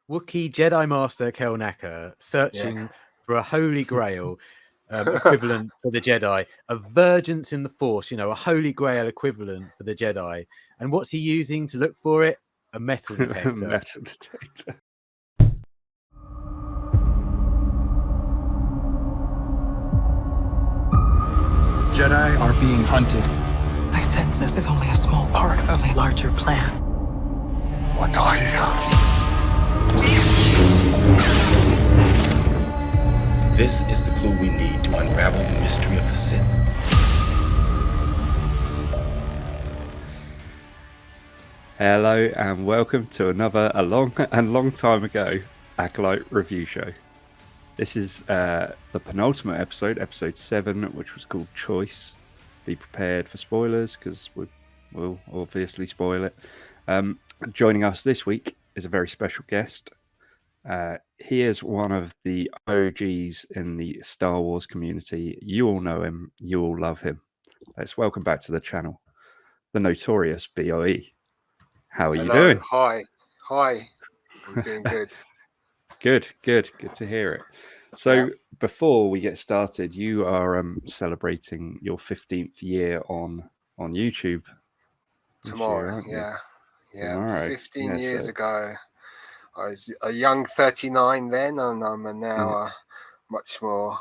Wookiee Jedi Master Kelnacker searching for a holy grail equivalent for the Jedi, a vergence in the Force, a holy grail equivalent for the Jedi. And what's he using to look for it? A metal detector. Metal detector. Jedi are being hunted. I sense this is only a small part of a larger plan. What are you? This is the clue we need to unravel the mystery of the Sith. Hello and welcome to another long time ago Acolyte review show. This is the penultimate episode, episode 7, which was called Choice. Be prepared for spoilers because we'll obviously spoil it. Joining us this week is a very special guest. He is one of the OGs in the Star Wars community. You all know him. You all love him. Let's welcome back to the channel, the notorious BOE. How are you doing? Hi. I'm doing good. Good to hear it. So before we get started, you are celebrating your 15th year on YouTube Tomorrow, year, Tomorrow. 15 years ago. I was a young 39 then, and I'm now a much more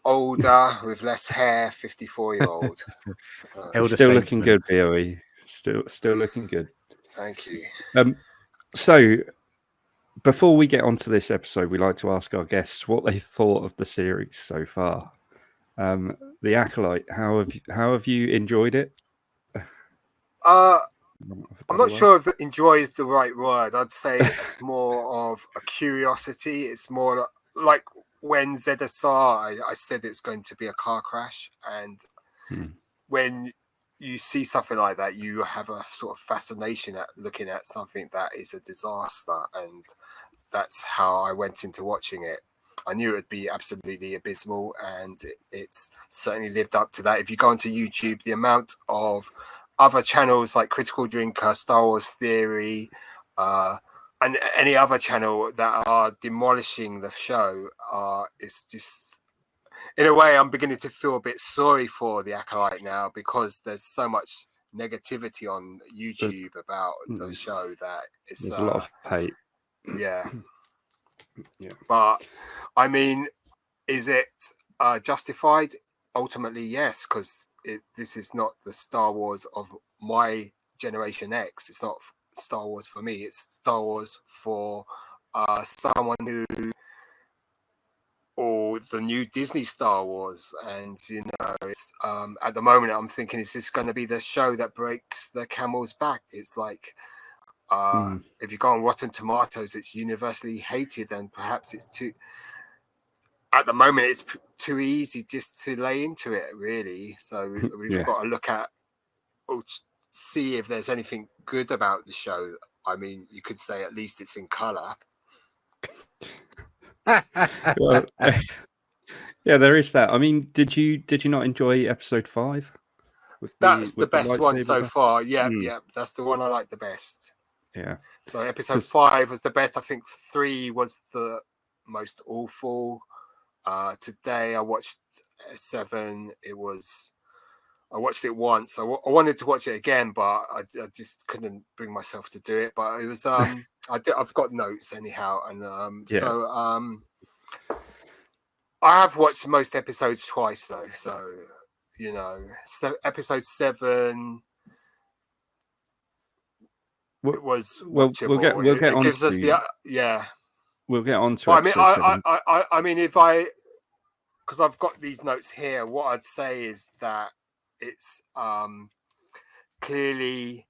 older, with less hair, 54-year-old. Still looking good, BOE. Still looking good. Thank you. So before we get onto this episode, we like to ask our guests what they thought of the series so far. The Acolyte, how have you enjoyed it? I'm not sure if enjoy is the right word. I'd say it's more of a curiosity. It's more like when ZSR, I said it's going to be a car crash. And when you see something like that, you have a sort of fascination at looking at something that is a disaster. And that's how I went into watching it. I knew it would be absolutely abysmal, and it's certainly lived up to that. If you go onto YouTube, the amount of other channels like Critical Drinker, Star Wars Theory, and any other channel that are demolishing the show, is just, in a way, I'm beginning to feel a bit sorry for the Acolyte now, because there's so much negativity on YouTube about the show that it's there's a lot of hate. Yeah. But I mean, is it justified? Ultimately, yes, because this is not the Star Wars of my generation X. It's not Star Wars for me. It's Star Wars for someone who, or the new Disney Star Wars. And it's at the moment I'm thinking, is this going to be the show that breaks the camel's back? It's like, if you go on Rotten Tomatoes, it's universally hated, and perhaps it's too. At the moment, it's too easy just to lay into it, really. So we've got to look at, or see if there's anything good about the show. I mean, you could say at least it's in color. Well, there is that. I mean, did you not enjoy episode 5? That's the best one so far. Yeah, that's the one I like the best. Yeah. So episode 5 was the best. I think 3 was the most awful. Today I watched 7. I watched it once. I wanted to watch it again, but I just couldn't bring myself to do it. But it was I've got notes anyhow, and so I have watched most episodes twice though. So so episode 7. It was watchable. We'll get it on gives to, us the We'll get on to. Well, episode 7. I mean, because I've got these notes here, what I'd say is that it's clearly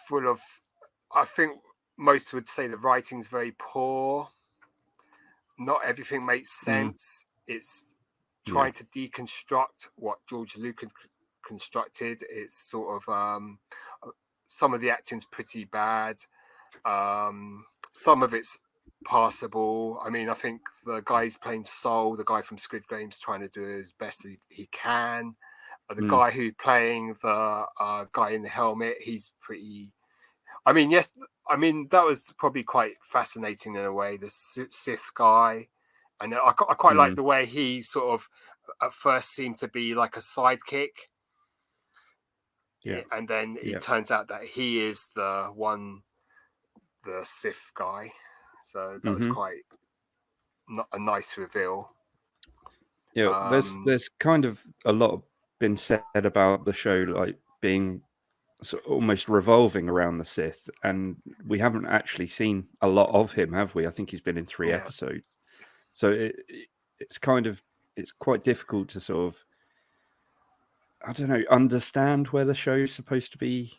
full of. I think most would say the writing's very poor. Not everything makes sense. It's trying to deconstruct what George Lucas constructed. It's sort of some of the acting's pretty bad. Some of it's passable. I mean, I think the guy who's playing Soul, the guy from Squid Game's trying to do as best as he can. The guy who's playing the guy in the helmet, he's pretty I mean, yes, I mean that was probably quite fascinating in a way. The Sith guy, and I quite like the way he sort of at first seemed to be like a sidekick. Yeah. And then it turns out that he is the Sith guy. So that was quite not a nice reveal. Yeah, there's kind of a lot been said about the show, like being sort of almost revolving around the Sith, and we haven't actually seen a lot of him, have we? I think he's been in 3 episodes, so it's quite difficult to sort of, I don't know, understand where the show's supposed to be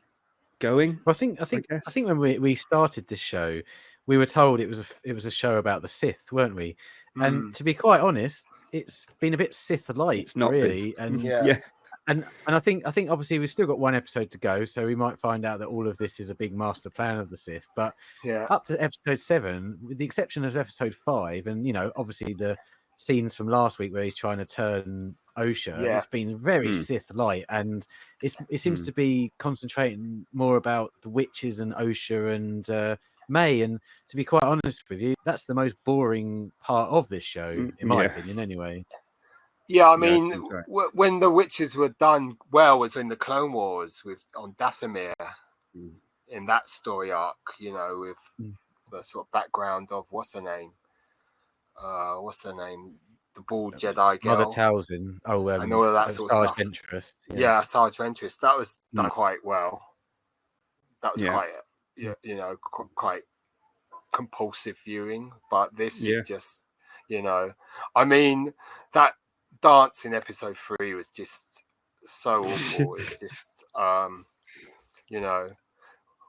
going. Well, I think when we started this show, we were told it was a show about the Sith, weren't we? And to be quite honest, it's been a bit Sith light, It's not really. been. And I think obviously we've still got 1 episode to go, so we might find out that all of this is a big master plan of the Sith. But up to episode 7, with the exception of episode 5, and obviously the scenes from last week where he's trying to turn Osha, it's been very Sith light, and it seems to be concentrating more about the witches and Osha and May. And to be quite honest with you, that's the most boring part of this show, in my opinion, anyway. Yeah, I mean, when the witches were done well was in the Clone Wars on Dathomir, in that story arc, with the sort of background of what's her name, the bald Jedi girl, Mother Talzin, and all of that sort of stuff. Ventress. Sarge Ventress. That was done quite well. That was quite compulsive viewing. But this is just, I mean, that dance in episode 3 was just so awful. It's just,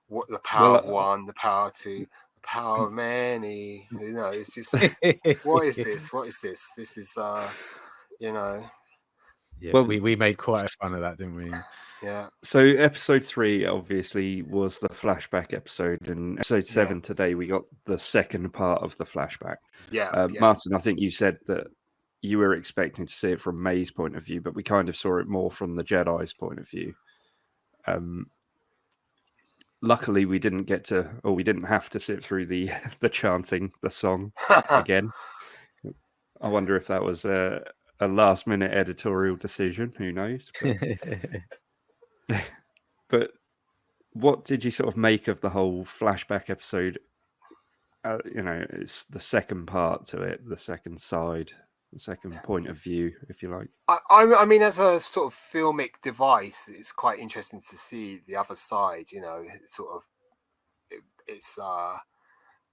what the power of one, the power of two, the power of many. It's just, what is this? What is this? This is, Yeah, well, we made quite a fun of that, didn't we? Yeah. So episode 3 obviously was the flashback episode, and episode 7 today we got the second part of the flashback. Martyn, I think you said that you were expecting to see it from May's point of view, but we kind of saw it more from the Jedi's point of view. Luckily, we didn't have to sit through the chanting, the song again. I wonder if that was a last-minute editorial decision. Who knows? But what did you sort of make of the whole flashback episode? It's the second part to it, the second side, the second point of view, if you like. I mean, as a sort of filmic device, it's quite interesting to see the other side. It's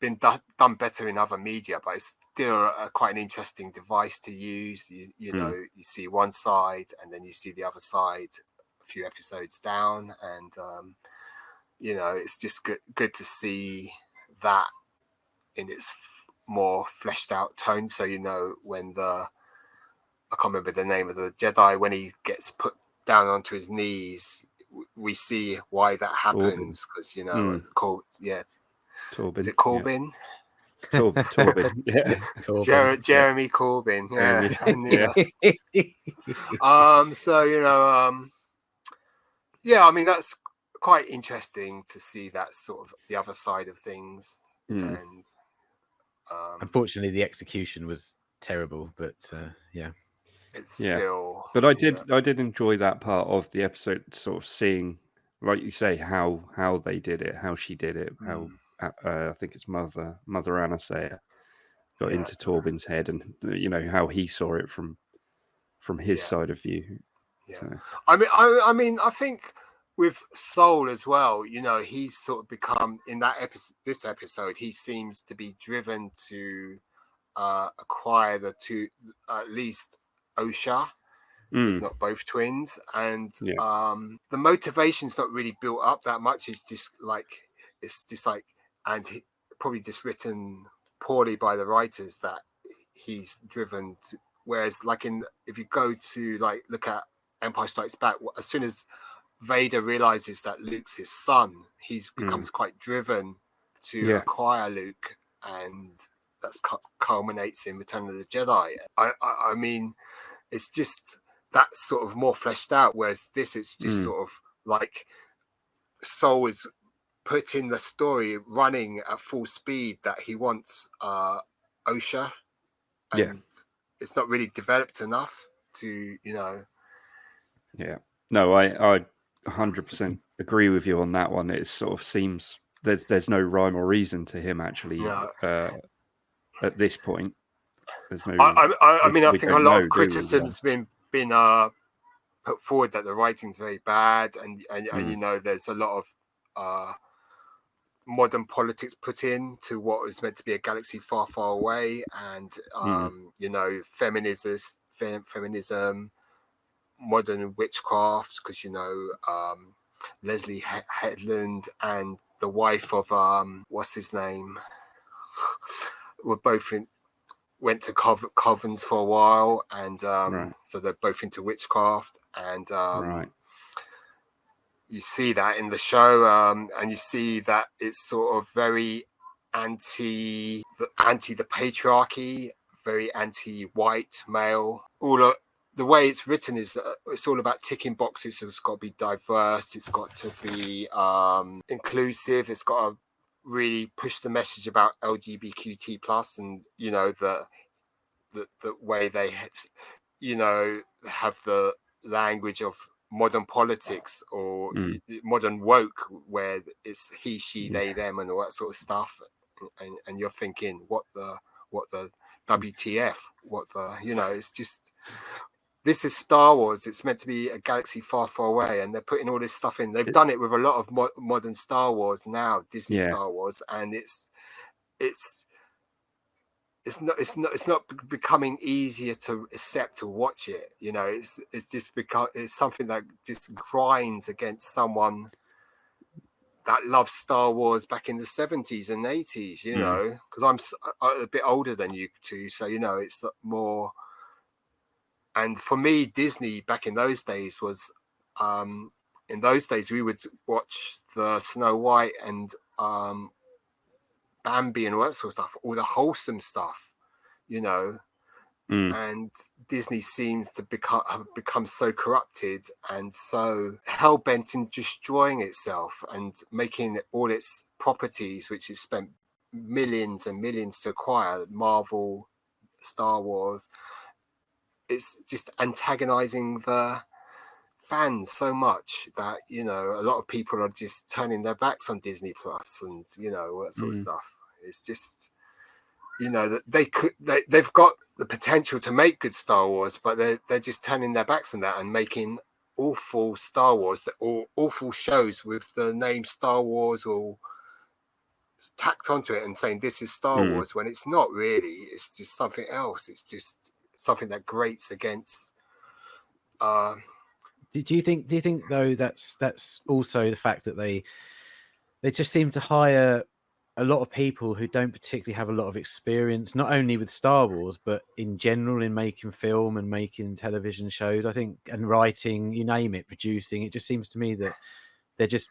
been done better in other media, but it's still quite an interesting device to use. You see one side, and then you see the other side a few episodes down, and it's just good to see that in its more fleshed out tone. So when I can't remember the name of the Jedi, when he gets put down onto his knees, we see why that happens, because Corbin. Is it Corbin? Corbin, yeah. Jeremy Corbin, I mean, that's quite interesting to see that sort of the other side of things. And unfortunately, the execution was terrible, but it's still. But I did enjoy that part of the episode, sort of seeing, like you say, how they did it, how she did it, how I think it's Mother Anasea got into Torbin's head, and how he saw it from his side of view. Yeah, so. I mean, I think with Soul as well, he's sort of become in this episode. He seems to be driven to acquire the two, at least Osha, if not both twins, and the motivation's not really built up that much. It's just like, and probably just written poorly by the writers that he's driven to. Whereas, if you go to look at Empire Strikes Back, as soon as Vader realizes that Luke's his son, he becomes quite driven to acquire Luke, and that culminates in Return of the Jedi. I mean, it's just that sort of more fleshed out, whereas this is just sort of like Soul is put in the story running at full speed that he wants OSHA, and it's not really developed enough to, Yeah. No, I 100% agree with you on that one. It sort of seems there's no rhyme or reason to him actually at this point. There's no. I mean, I think a lot of do we? criticism's been put forward that the writing's very bad, and there's a lot of modern politics put in to what was meant to be a galaxy far, far away, and feminism, modern witchcraft, because Leslie Headland and the wife of what's his name were both went to covens for a while, and so they're both into witchcraft, and you see that in the show, and you see that it's sort of very anti the patriarchy, very anti-white male. The way it's written is it's all about ticking boxes. It's got to be diverse. It's got to be inclusive. It's got to really push the message about LGBTQ plus, and the way they have the language of modern politics or modern woke, where it's he, she, they, them, and all that sort of stuff, and you're thinking, what the WTF? It's just, this is Star Wars. It's meant to be a galaxy far, far away, and they're putting all this stuff in. They've done it with a lot of modern Star Wars now, Disney Star Wars, and it's not becoming easier to accept to watch it. It's something that just grinds against someone that loved Star Wars back in the 70s and 80s, because I'm a bit older than you two, so it's more. And for me, Disney back in those days was in those days we would watch the Snow White and Bambi and all that sort of stuff, all the wholesome stuff, and Disney seems to have become so corrupted and so hell-bent in destroying itself and making all its properties, which it spent millions and millions to acquire, Marvel, Star Wars, it's just antagonizing the fans so much that a lot of people are just turning their backs on Disney Plus and all that sort of stuff. It's just that they've got the potential to make good Star Wars, but they're just turning their backs on that and making awful Star Wars, or awful shows with the name Star Wars or tacked onto it and saying this is Star Wars, when it's not really. It's just something else. It's just something that grates against. Do you think though that's also the fact that they just seem to hire a lot of people who don't particularly have a lot of experience, not only with Star Wars but in general in making film and making television shows, I think, and writing, you name it, producing. It just seems to me that they're just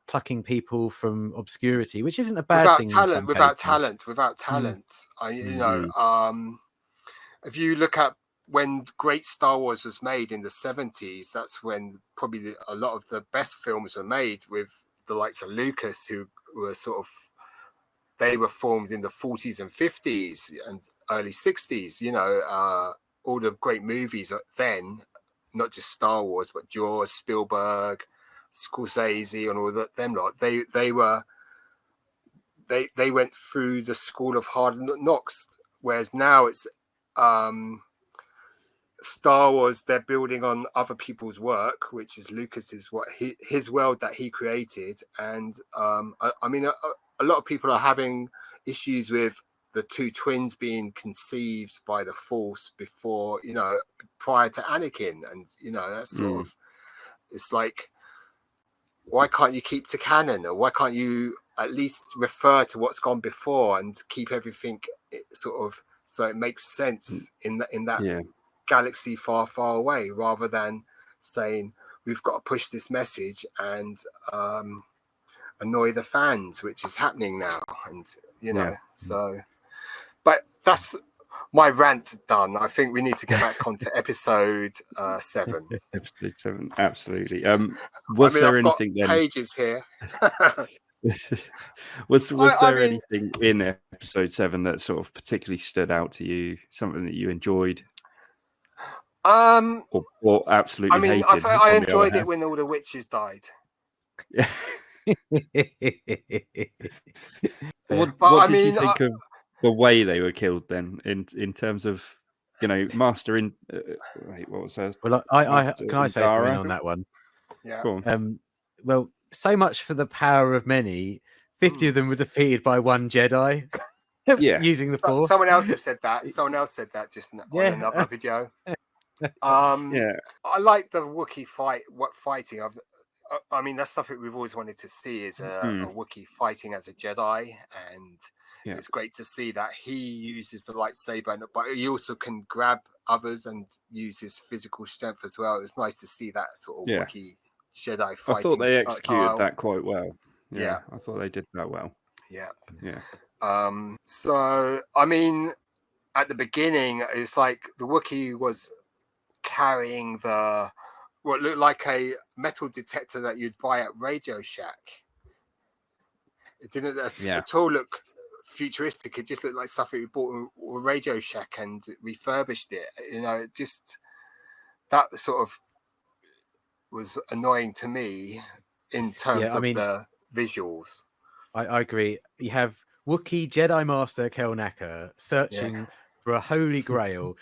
plucking people from obscurity, which isn't a bad thing. Without talent. If you look at when great Star Wars was made in the 70s, that's when probably a lot of the best films were made, with the likes of Lucas, who were they were formed in the 40s and 50s and early 60s. All the great movies then, not just Star Wars, but Jaws, Spielberg, Scorsese, and all them lot. They went through the school of hard knocks, whereas now it's Star Wars, they're building on other people's work, which is Lucas's his world that he created. And I mean, a lot of people are having issues with the two twins being conceived by the Force before, prior to Anakin, and that's sort of, it's like, why can't you keep to canon, or why can't you at least refer to what's gone before and keep everything sort of so it makes sense in that galaxy far, far away, rather than saying we've got to push this message and annoy the fans, which is happening now. And so, but that's my rant done. I think we need to get back onto episode 7. Episode 7, absolutely. Was there anything then? Pages here. Was I there mean, anything in episode 7 that sort of particularly stood out to you? Something that you enjoyed, um, or absolutely I mean, hated? I on the other enjoyed it hand? when all the witches died. Yeah. But What I did you mean, think of the way they were killed then, in terms of, Master in wait, what was her? Well, I Master can I say something Indara? on that one? yeah. Go on. Well, so much for the power of many. 50 of them were defeated by one Jedi Yeah. using the Force. Someone else has said that. Someone else said that just on Yeah. another video. Yeah. I like the Wookiee fighting. I mean, that's something we've always wanted to see, is a Wookiee fighting as a Jedi, and it's great to see that he uses the lightsaber, but he also can grab others and use his physical strength as well. It's nice to see that sort of Wookiee Jedi fighting. I thought they executed style. that quite well. Yeah, I thought they did that well. Yeah. Yeah. So, I mean, at the beginning, it's like the Wookiee was carrying what looked like a metal detector that you'd buy at Radio Shack. It didn't at all look futuristic. It just looked like stuff that you bought at Radio Shack and refurbished it. It just, that sort of was annoying to me in terms of the visuals. I agree. You have Wookiee Jedi Master Kelnaka searching for a holy grail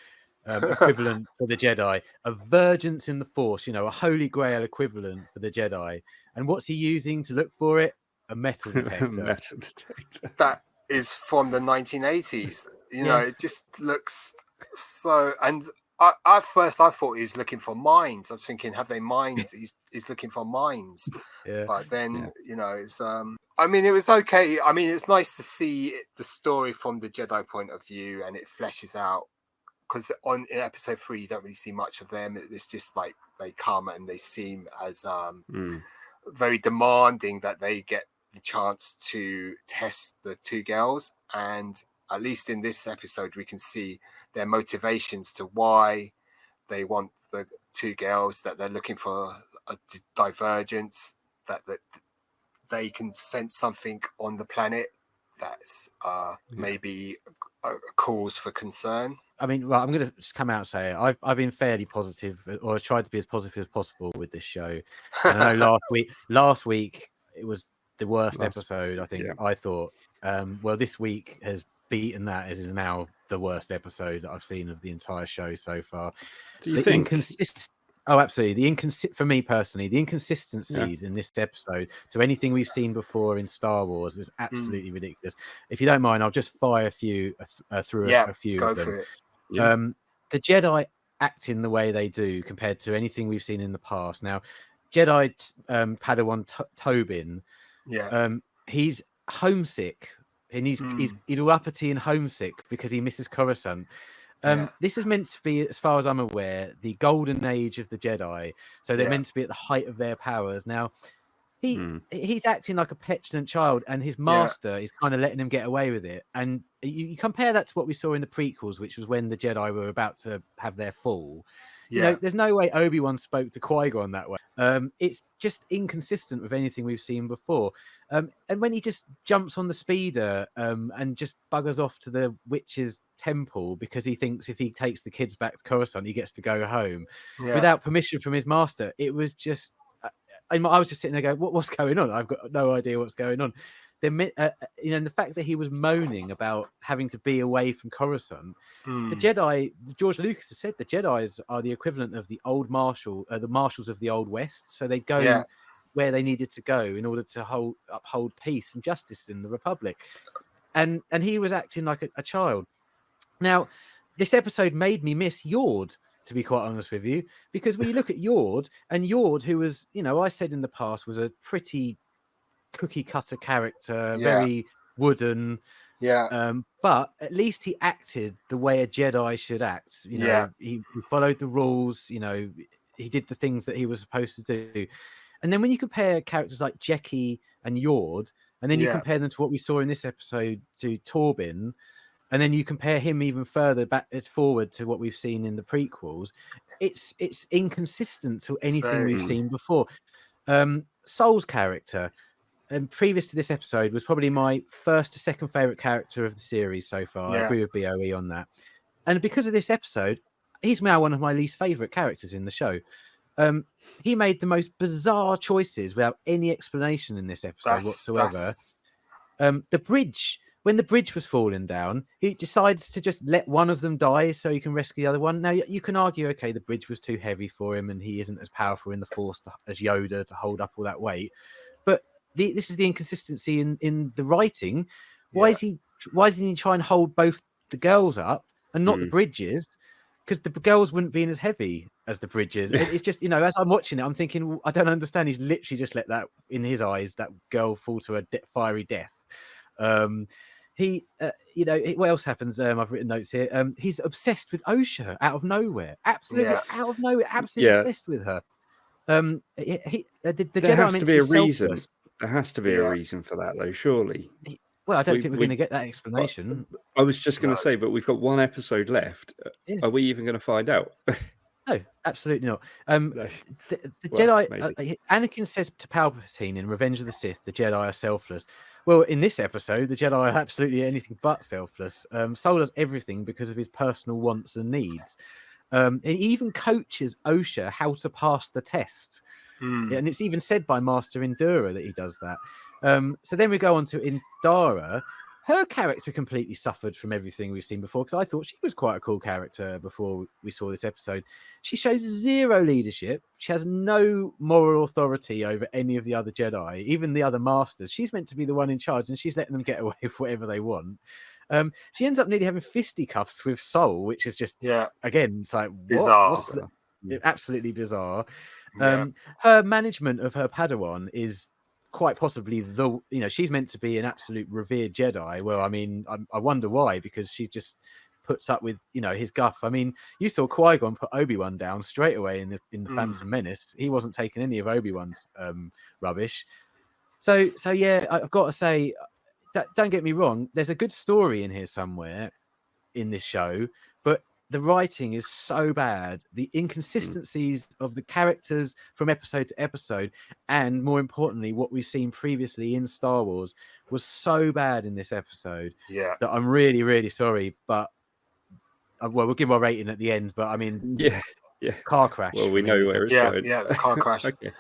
equivalent for the Jedi, a virgins in the Force, a holy grail equivalent for the Jedi. And what's he using to look for it? A metal detector. Metal detector. That is from the 1980s. It just looks so. And at first, I thought he was looking for mines. I was thinking, have they mines? He's looking for mines. Yeah. But then, it's. I mean, it was okay. I mean, it's nice to see the story from the Jedi point of view, and it fleshes out. Because in episode 3, you don't really see much of them. It's just like they come and they seem as very demanding that they get the chance to test the two girls. And at least in this episode, we can see their motivations to why they want the two girls, that they're looking for a divergence, that they can sense something on the planet that's maybe a cause for concern. I mean, well, I'm going to just come out and say it. I've been fairly positive, or tried to be as positive as possible with this show. And I know last week it was the worst episode, I think. I thought. Well, this week has beaten that. It is now the worst episode that I've seen of the entire show so far. Do you think? Oh, absolutely. For me personally, the inconsistencies in this episode to anything we've seen before in Star Wars was absolutely ridiculous. If you don't mind, I'll just fire a few through a few go of them. For it. Yeah. The Jedi acting the way they do compared to anything we've seen in the past. Now, Jedi Padawan Tobin, he's homesick, and he's all uppity and homesick because he misses Coruscant. This is meant to be, as far as I'm aware, the golden age of the Jedi. So they're meant to be at the height of their powers. Now, he's acting like a petulant child, and his master is kind of letting him get away with it. And you compare that to what we saw in the prequels, which was when the Jedi were about to have their fall. There's no way Obi-Wan spoke to Qui-Gon that way. It's just inconsistent with anything we've seen before. And when he just jumps on the speeder and just buggers off to the witch's temple because he thinks if he takes the kids back to Coruscant, he gets to go home without permission from his master. It was just, I was just sitting there going, what's going on? I've got no idea what's going on. And the fact that he was moaning about having to be away from Coruscant, the Jedi, George Lucas has said the Jedis are the equivalent of the old the marshals of the Old West. So they go where they needed to go in order to uphold peace and justice in the Republic. And he was acting like a child. Now, this episode made me miss Yord, to be quite honest with you, because when you look at Yord, who was, I said in the past, was a pretty cookie cutter character, very wooden, but at least he acted the way a Jedi should act. He followed the rules. He did the things that he was supposed to do. And then when you compare characters like Jeki and Yord, and then you compare them to what we saw in this episode to Torbin, and then you compare him even further forward to what we've seen in the prequels, it's inconsistent to anything we've seen before. Sol's character, previous to this episode, was probably my first to second favorite character of the series so far. I agree with BOE on that. And because of this episode, he's now one of my least favorite characters in the show. He made the most bizarre choices without any explanation in this episode whatsoever. The bridge, when the bridge was falling down, he decides to just let one of them die so he can rescue the other one. Now, you can argue, okay, the bridge was too heavy for him and he isn't as powerful in the Force as Yoda to hold up all that weight. But this is the inconsistency in the writing. Why doesn't he try and hold both the girls up and not the bridges? Because the girls wouldn't be as heavy as the bridges. It's just, as I'm watching it, I'm thinking, I don't understand. He's literally just let that, in his eyes, that girl fall to a fiery death. What else happens? I've written notes here. He's obsessed with Osha out of nowhere. Absolutely out of nowhere. Absolutely obsessed with her. The Jedi has to be a reason. Selfless. There has to be a reason for that, though. Surely. Well, I don't think we're going to get that explanation. I was just going to say, but we've got one episode left. Are we even going to find out? No, absolutely not. The Jedi, Anakin says to Palpatine in Revenge of the Sith, the Jedi are selfless. Well, in this episode, the Jedi are absolutely anything but selfless. Sol does everything because of his personal wants and needs. And he even coaches Osha how to pass the test. And it's even said by Master Indura that he does that. So then we go on to Indara. Her character completely suffered from everything we've seen before, because I thought she was quite a cool character before we saw this episode. She shows zero leadership. She has no moral authority over any of the other Jedi, even the other masters. She's meant to be the one in charge, and she's letting them get away with whatever they want. She ends up nearly having fisticuffs with Sol, which is just, again, it's like, bizarre. Absolutely bizarre. Her management of her Padawan is quite possibly she's meant to be an absolute revered Jedi. Well, I mean, I wonder why, because she just puts up with his guff. I mean, you saw Qui-Gon put Obi-Wan down straight away in the Phantom Menace. He wasn't taking any of Obi-Wan's rubbish. So yeah, I've got to say, don't get me wrong, there's a good story in here somewhere in this show, but the writing is so bad. The inconsistencies of the characters from episode to episode, and more importantly, what we've seen previously in Star Wars, was so bad in this episode that I'm really, really sorry. But we'll give my rating at the end. But I mean, car crash. Well, we know where it's going. Yeah, the car crash. Okay.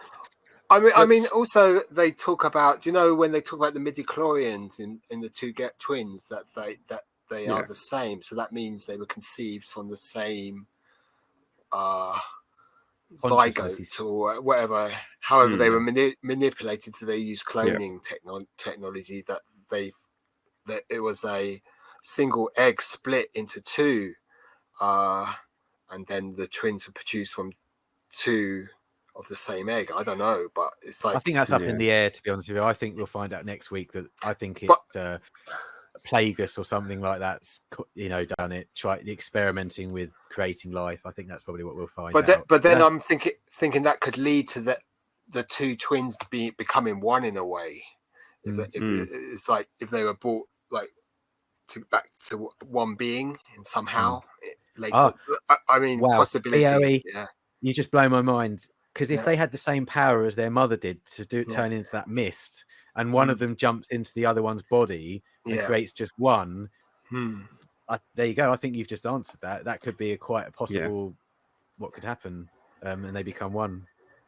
I mean, also they talk about, when they talk about the midi-chlorians in the two twins, that they are the same, so that means they were conceived from the same zygote or whatever. However, they were manipulated. So they use cloning technology. That it was a single egg split into two, and then the twins were produced from two of the same egg. I don't know, but it's like, I think that's up in the air. To be honest with you, I think we'll find out next week. That I think it's Plagueis or something like that's done it, tried experimenting with creating life. I think that's probably what we'll find out. But then I'm thinking that could lead to the two twins becoming one in a way. It's like if they were brought back to one being and somehow later. I mean, possibilities. BOE, you just blow my mind, because if they had the same power as their mother did to turn into that mist, and one of them jumps into the other one's body and creates just one. There you go. I think you've just answered that. That could be quite a possible what could happen, and they become one.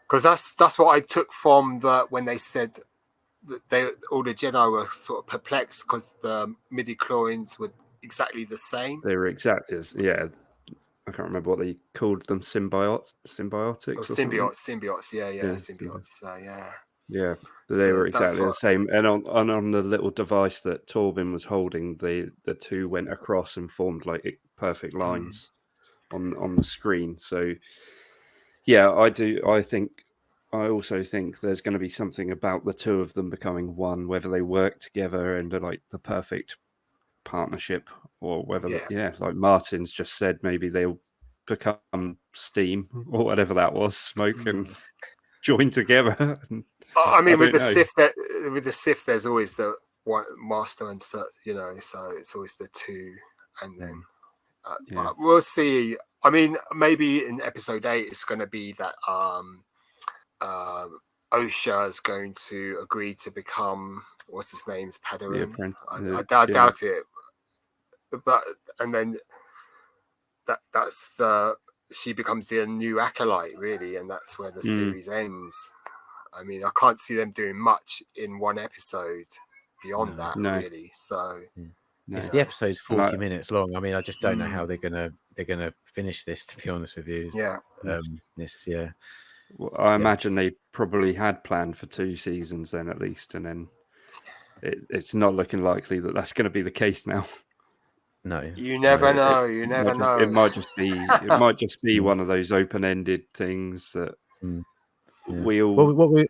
Because that's what I took from when they said that all the Jedi were sort of perplexed because the midi-chlorians were exactly the same. They were exactly as I can't remember what they called them. Symbiotes. Symbiotes. Yeah. Symbiotes. Yeah, they were exactly the same. And on the little device that Torben was holding, the two went across and formed like perfect lines on the screen. So, yeah, I also think there's going to be something about the two of them becoming one, whether they work together and are like the perfect partnership, or whether, like Martyn's just said, maybe they'll become steam or whatever that was, smoke, and join together. I mean, with the Sith, there's always the one master, and so it's always the two, and then we'll see. I mean, maybe in episode 8, it's going to be that Osha is going to agree to become what's his name's The Padawan. apprentice. I doubt it, but and then that's she becomes the new acolyte, really, and that's where the series ends. I mean, I can't see them doing much in one episode beyond that, really. So, if the episode's 40 minutes long, I mean, I just don't know how they're gonna finish this. To be honest with you, Well, I imagine they probably had planned for 2 seasons then at least, and then it's not looking likely that that's going to be the case now. No, you never know. You never know. It might just be one of those open-ended things that we all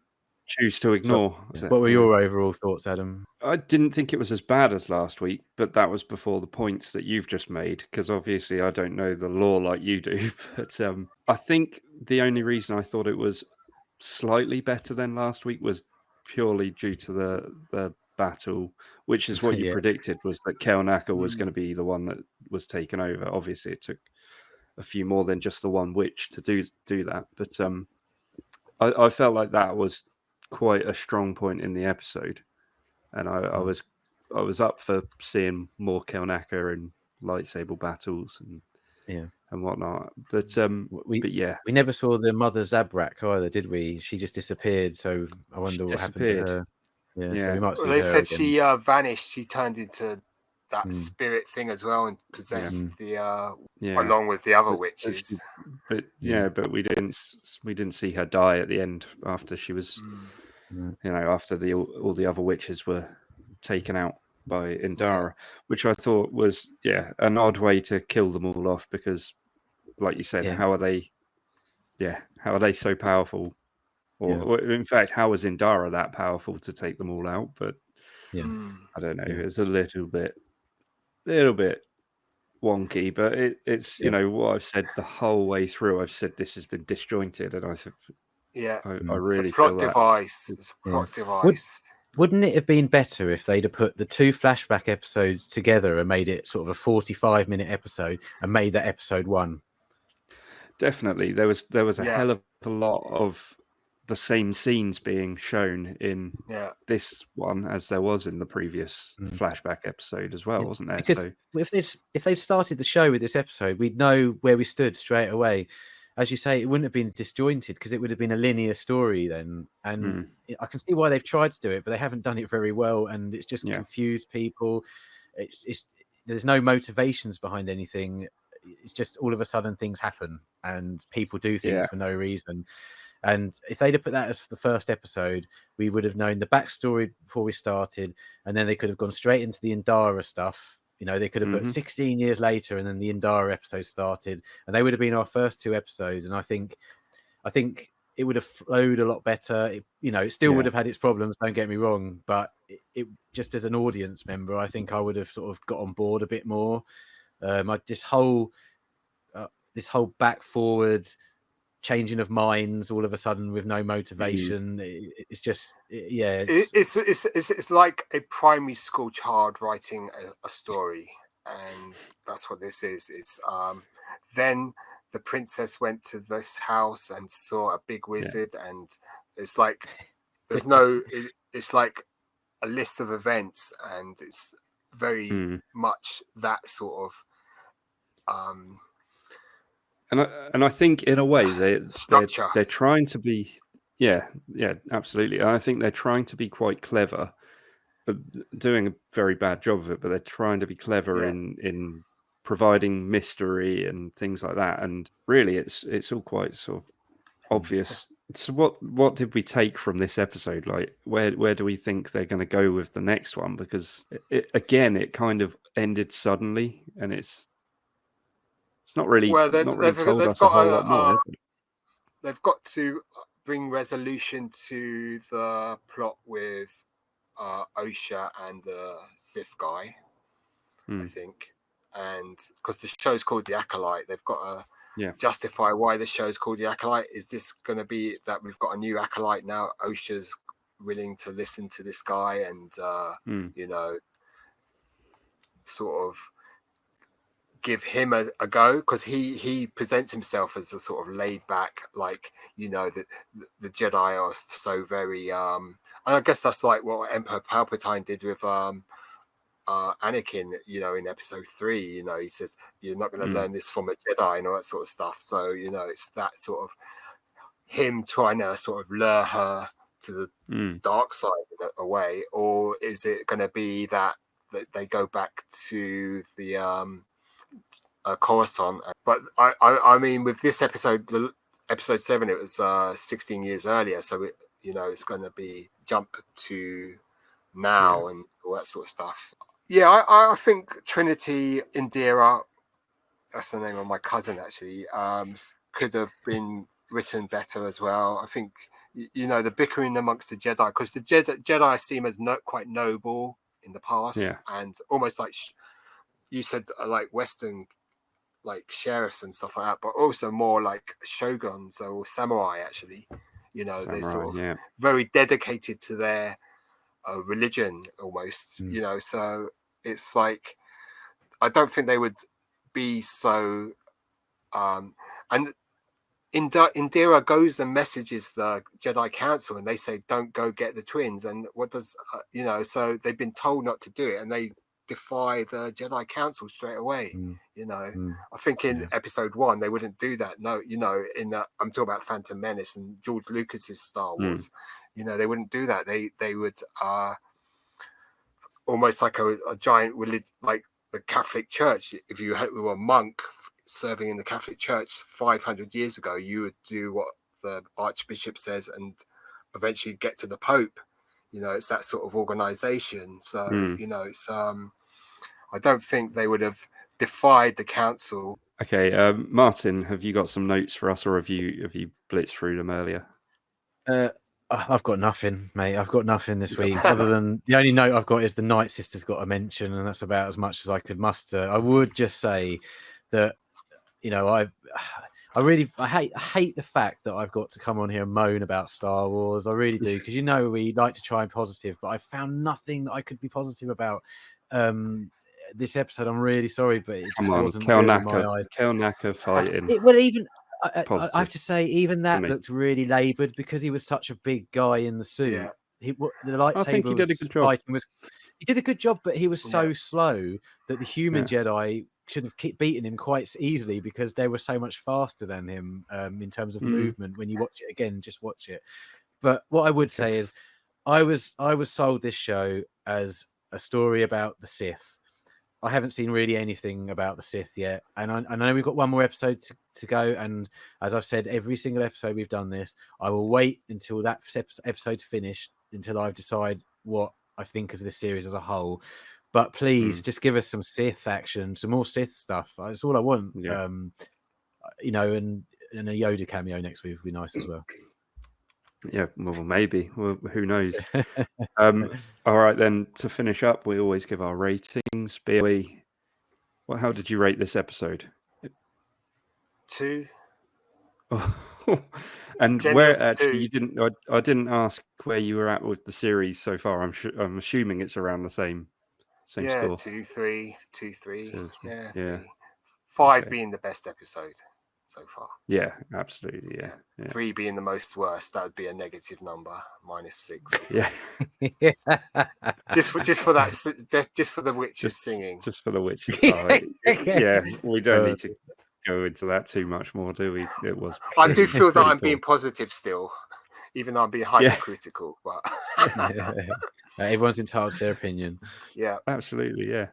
choose to ignore. What were your overall thoughts, Adam? I didn't think it was as bad as last week, but that was before the points that you've just made, because obviously I don't know the lore like you do. But I think the only reason I thought it was slightly better than last week was purely due to the battle, which is what you predicted, was that Kelnaka was going to be the one that was taken over. Obviously, it took a few more than just the one witch to do that, but I felt like that was quite a strong point in the episode, and I was up for seeing more Kelnaka and lightsaber battles and whatnot. But we never saw the mother Zabrak either, did we? She just disappeared. So I wonder what happened to her. So we might see they her said again. she vanished. She turned into that spirit thing as well and possessed along with the other witches. But we didn't see her die at the end after she was, after all the other witches were taken out by Indara, which I thought was an odd way to kill them all off, because, like you said, how are they so powerful? Or in fact, how was Indara that powerful to take them all out? But I don't know. It's a little bit wonky, but it's what I've said the whole way through. I've said this has been disjointed, and I really it's a plot feel device. that. It's a plot device. Wouldn't it have been better if they'd have put the 2 flashback episodes together and made it sort of a 45-minute episode and made that episode 1? Definitely, there was a hell of a lot of the same scenes being shown in this one as there was in the previous flashback episode as well, wasn't there? Because if they'd started the show with this episode, we'd know where we stood straight away. As you say, it wouldn't have been disjointed because it would have been a linear story then. And I can see why they've tried to do it, but they haven't done it very well, and it's just confused people. There's no motivations behind anything. It's just all of a sudden things happen and people do things for no reason. And if they'd have put that as the first episode, we would have known the backstory before we started, and then they could have gone straight into the Indara stuff. They could have put 16 years later, and then the Indara episode started, and they would have been our first 2 episodes. And I think it would have flowed a lot better. It still would have had its problems. Don't get me wrong, but it just as an audience member, I think I would have sort of got on board a bit more. This whole back forward changing of minds all of a sudden with no motivation. It's just it's like a primary school child writing a story, and that's what this is. It's then the princess went to this house and saw a big wizard, and it's like there's it's like a list of events, and it's very much that sort of And I think in a way structure. They're trying to be absolutely. And I think they're trying to be quite clever, but doing a very bad job of it. But they're trying to be clever in providing mystery and things like that. And really, it's all quite sort of obvious. So what did we take from this episode? Like where do we think they're going to go with the next one? Because it kind of ended suddenly, and it's not really, told us a whole lot more. They've got to bring resolution to the plot with Osha and the Sith guy, I think. And because the show's called The Acolyte, they've got to justify why the show's called The Acolyte. Is this going to be that we've got a new Acolyte now? Osha's willing to listen to this guy and, sort of give him a go, because he presents himself as a sort of laid back, like, you know, the Jedi are so very and I guess that's like what Emperor Palpatine did with Anakin, you know, in episode 3. You know, he says you're not going to learn this from a Jedi and all that sort of stuff. So, you know, it's that sort of him trying to sort of lure her to the dark side in a way, or is it going to be that they go back to the Coruscant? But I mean, with this episode, episode 7, it was 16 years earlier, so it, you know, it's going to be jump to now and all that sort of stuff. Yeah, I think Trinity Indira, that's the name of my cousin actually, could have been written better as well. I think, you know, the bickering amongst the Jedi, because the Jedi seem as quite noble in the past, and almost like you said, like Western, like sheriffs and stuff like that, but also more like shoguns or samurai actually. You know, they're sort of very dedicated to their religion almost. You know, so it's like I don't think they would be so. And Indira goes and messages the Jedi Council, and they say, "Don't go get the twins." And what does you know? So they've been told not to do it, and they defy the Jedi Council straight away. You know, I think in episode 1 they wouldn't do that. No, you know, I'm talking about Phantom Menace and George Lucas's Star Wars. You know, they wouldn't do that. They would almost like a giant religion, like the Catholic Church. If you were a monk serving in the Catholic Church 500 years ago, you would do what the Archbishop says and eventually get to the Pope. You know, it's that sort of organization. So, you know, it's I don't think they would have defied the council. Okay, Martyn, have you got some notes for us, or have you blitzed through them earlier? I've got nothing, mate. I've got nothing this week, other than the only note I've got is the Night Sisters got a mention, and that's about as much as I could muster. I would just say that, you know, I hate the fact that I've got to come on here and moan about Star Wars. I really do, because, you know, we like to try and positive, but I found nothing that I could be positive about this episode. I'm really sorry, but it just wasn't good in my eyes. Kel Nacker fighting. Well, even I have to say, even that looked really laboured, because he was such a big guy in the suit. The lightsaber fighting was. He did a good job, but he was so slow that the human Jedi should have beaten him quite easily, because they were so much faster than him in terms of movement. When you watch it again, just watch it. But what I would say is, I was sold this show as a story about the Sith. I haven't seen really anything about the Sith yet, and I know we've got one more episode to go. And as I've said, every single episode we've done this, I will wait until that episode's finished until I decide what I think of this series as a whole. But please, just give us some Sith action, some more Sith stuff. That's all I want. You know, and a Yoda cameo next week would be nice as well. Yeah, well, maybe. Well, who knows? All right, then, to finish up, we always give our ratings. BOE, well, how did you rate this episode? 2. And Generous where actually 2. you didn't? I didn't ask where you were at with the series so far. I'm assuming it's around the same score. 2, 3, 2, 3. Yeah. 3. 5 being the best episode so far. Yeah, absolutely. Yeah. 3 being the most worst. That would be a negative number, -6. Yeah. just for that, just for the witches singing. Just for the witches. Yeah, we don't need to go into that too much more, do we? It was. I do feel that I'm being positive still, even though I'm being hypercritical. But everyone's entitled to their opinion. Yeah, absolutely. Yeah,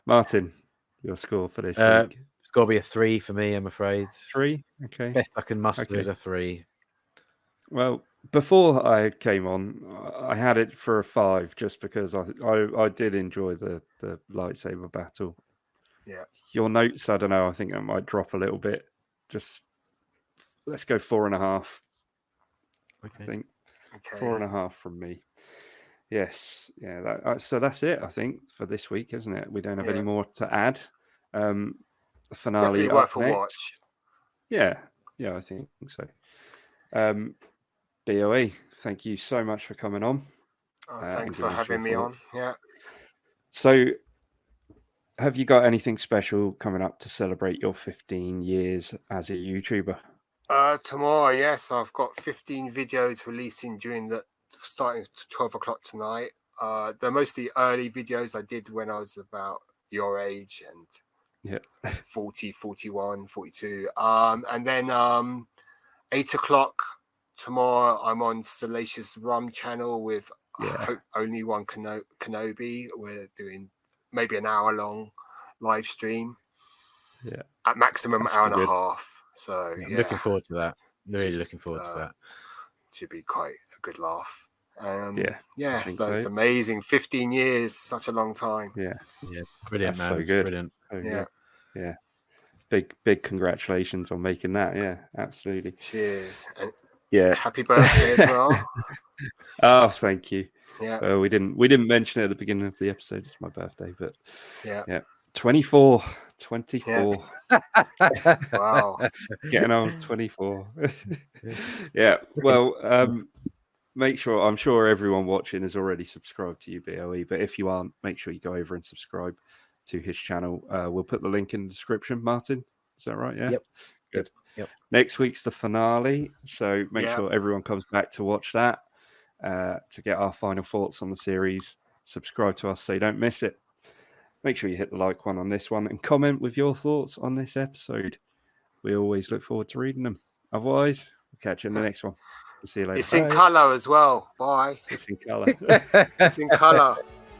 Martyn, your score for this week? It's got to be a 3 for me, I'm afraid. 3, okay. Best I can muster is a 3. Well, before I came on, I had it for a 5, just because I did enjoy the lightsaber battle. Yeah. Your notes, I don't know. I think it might drop a little bit. Just let's go 4.5. Okay. I think 4.5 from me. Yes, yeah. So that's it. I think for this week, isn't it? We don't have any more to add. The finale definitely worth a watch. Yeah, I think so. BOE, thank you so much for coming on. Thanks for having me on. Yeah. So have you got anything special coming up to celebrate your 15 years as a YouTuber? Tomorrow, yes, I've got 15 videos releasing starting 12 o'clock tonight. They're mostly early videos I did when I was about your age and 40, 41, 42. And then 8 o'clock tomorrow, I'm on Salacious Rum channel with Only One Kenobi. We're doing maybe an hour-long live stream. Yeah. At maximum That's hour and good. a half. So, I'm looking forward to that. Really looking forward to that. Should be quite a good laugh. I think So it's amazing. 15 years, such a long time. Yeah, brilliant, that's man. so good. Brilliant. So good. Big congratulations on making that. Yeah, absolutely. Cheers. And happy birthday as well. Oh, thank you. Yeah. We didn't mention it at the beginning of the episode. It's my birthday, but 24. Wow. Getting old, 24. Yeah. Well, I'm sure everyone watching has already subscribed to you, BOE, but if you aren't, make sure you go over and subscribe to his channel. We'll put the link in the description. Martyn, is that right? Yeah. Yep. Good. Yep. Next week's the finale, so make sure everyone comes back to watch that to get our final thoughts on the series. Subscribe to us so you don't miss it. Make sure you hit the like one on this one and comment with your thoughts on this episode. We always look forward to reading them. Otherwise, we'll catch you in the next one. See you later. It's in colour as well. Bye. It's in colour. It's in colour.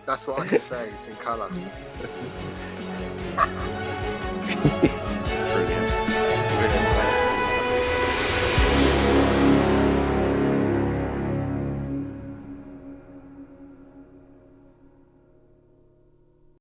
That's what I can say. It's in colour.